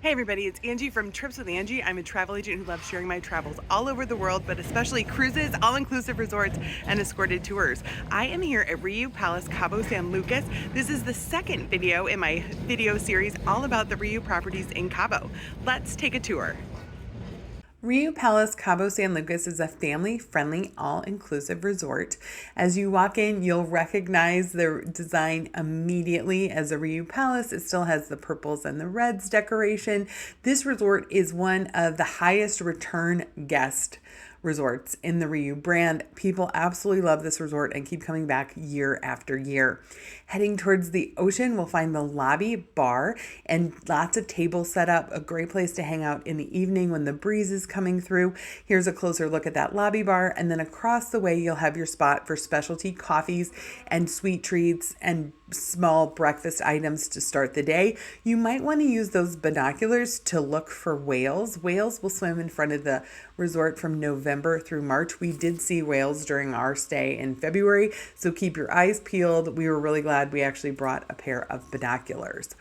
Hey everybody, it's Angie from Trips with Angie. I'm a travel agent who loves sharing my travels all over the world, but especially cruises, all-inclusive resorts, and escorted tours. I am here at Riu Palace, Cabo San Lucas. This is the second video in my video series all about the Riu properties in Cabo. Let's take a tour. Riu Palace Cabo San Lucas is a family-friendly, all-inclusive resort. As you walk in, you'll recognize the design immediately as a Riu Palace. It still has the purples and the reds decoration. This resort is one of the highest return guest resorts in the Riu brand. People absolutely love this resort and keep coming back year after year. Heading towards the ocean, we'll find the lobby bar and lots of tables set up, a great place to hang out in the evening when the breeze is coming through. Here's a closer look at that lobby bar, and then across the way you'll have your spot for specialty coffees and sweet treats and small breakfast items to start the day. You might want to use those binoculars to look for whales. Whales will swim in front of the resort from November through March. We did see whales during our stay in February, so keep your eyes peeled. We were really glad we actually brought a pair of binoculars.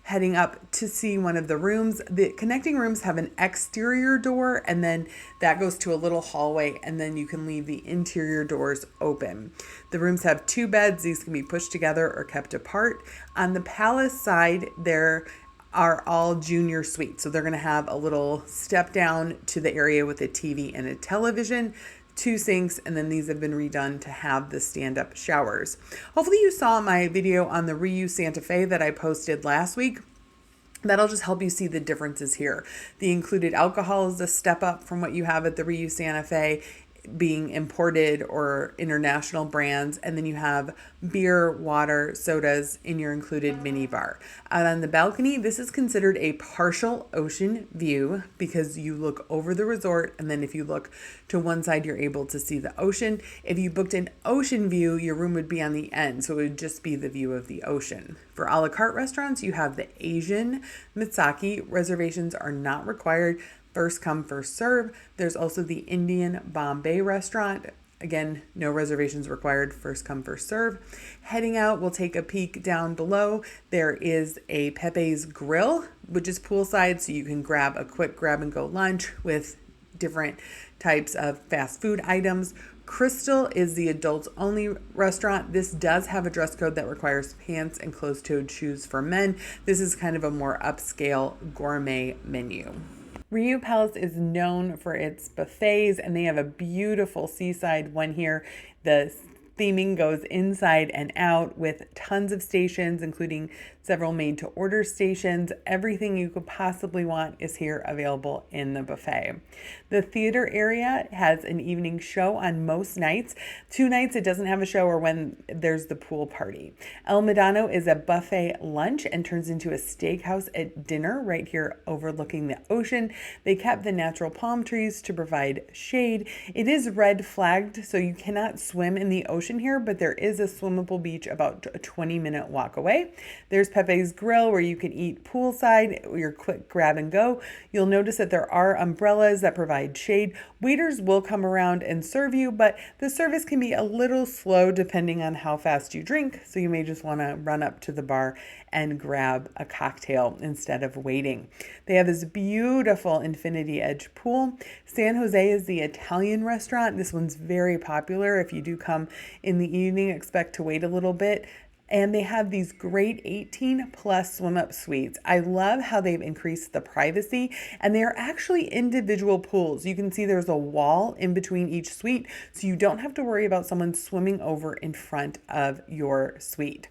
Heading up to see one of the rooms. The connecting rooms have an exterior door, and then that goes to a little hallway, and then you can leave the interior doors open. The rooms have 2 beds. These can be pushed together or kept apart. On the palace side, there are all junior suites. So they're going to have a little step down to the area with a TV and a television, 2 sinks, and then these have been redone to have the stand-up showers. Hopefully you saw my video on the Riu Santa Fe that I posted last week. That'll just help you see the differences here. The included alcohol is a step up from what you have at the Riu Santa Fe, being imported or international brands, and then you have beer, water, sodas in your included minibar. Out on the balcony, this is considered a partial ocean view because you look over the resort, and then if you look to one side, you're able to see the ocean. If you booked an ocean view, your room would be on the end, so it would just be the view of the ocean. For a la carte restaurants, you have the Asian Mitsaki. Reservations are not required. First come, first serve. There's also the Indian Bombay restaurant. Again, no reservations required. First come, first serve. Heading out, we'll take a peek down below. There is a Pepe's Grill, which is poolside, so you can grab a quick grab and go lunch with different types of fast food items. Crystal is the adults only restaurant. This does have a dress code that requires pants and closed-toed shoes for men. This is kind of a more upscale gourmet menu. Riu Palace is known for its buffets, and they have a beautiful seaside one here. The theming goes inside and out with tons of stations, including several made-to-order stations. Everything you could possibly want is here available in the buffet. The theater area has an evening show on most nights. 2 nights it doesn't have a show, or when there's the pool party. El Medano is a buffet lunch and turns into a steakhouse at dinner right here overlooking the ocean. They kept the natural palm trees to provide shade. It is red flagged, so you cannot swim in the ocean here, but there is a swimmable beach about a 20-minute walk away. There's Pepe's Grill where you can eat poolside, your quick grab and go. You'll notice that there are umbrellas that provide shade. Waiters will come around and serve you, but the service can be a little slow depending on how fast you drink, so you may just want to run up to the bar and grab a cocktail instead of waiting. They have this beautiful infinity edge pool. San Jose is the Italian restaurant. This one's very popular. If you do come in the evening, expect to wait a little bit. And they have these great 18 plus swim up suites. I love how they've increased the privacy, and they are actually individual pools. You can see there's a wall in between each suite, so you don't have to worry about someone swimming over in front of your suite.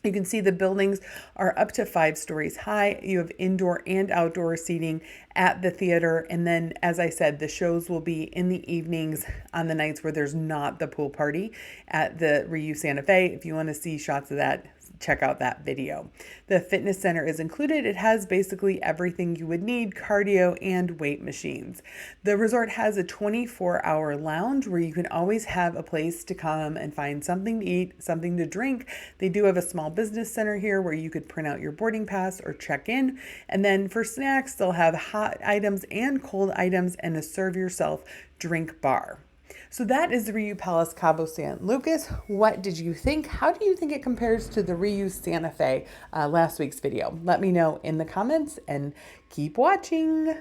You can see the buildings are up to 5 stories high. You have indoor and outdoor seating at the theater. And then, as I said, the shows will be in the evenings on the nights where there's not the pool party at the Riu Santa Fe. If you want to see shots of that, check out that video. The fitness center is included. It has basically everything you would need, cardio and weight machines. The resort has a 24-hour lounge where you can always have a place to come and find something to eat, something to drink. They do have a small business center here where you could print out your boarding pass or check in. And then for snacks, they'll have hot items and cold items and a serve yourself drink bar. So that is the Riu Palace Cabo San Lucas. What did you think? How do you think it compares to the Riu Santa Fe last week's video? Let me know in the comments and keep watching.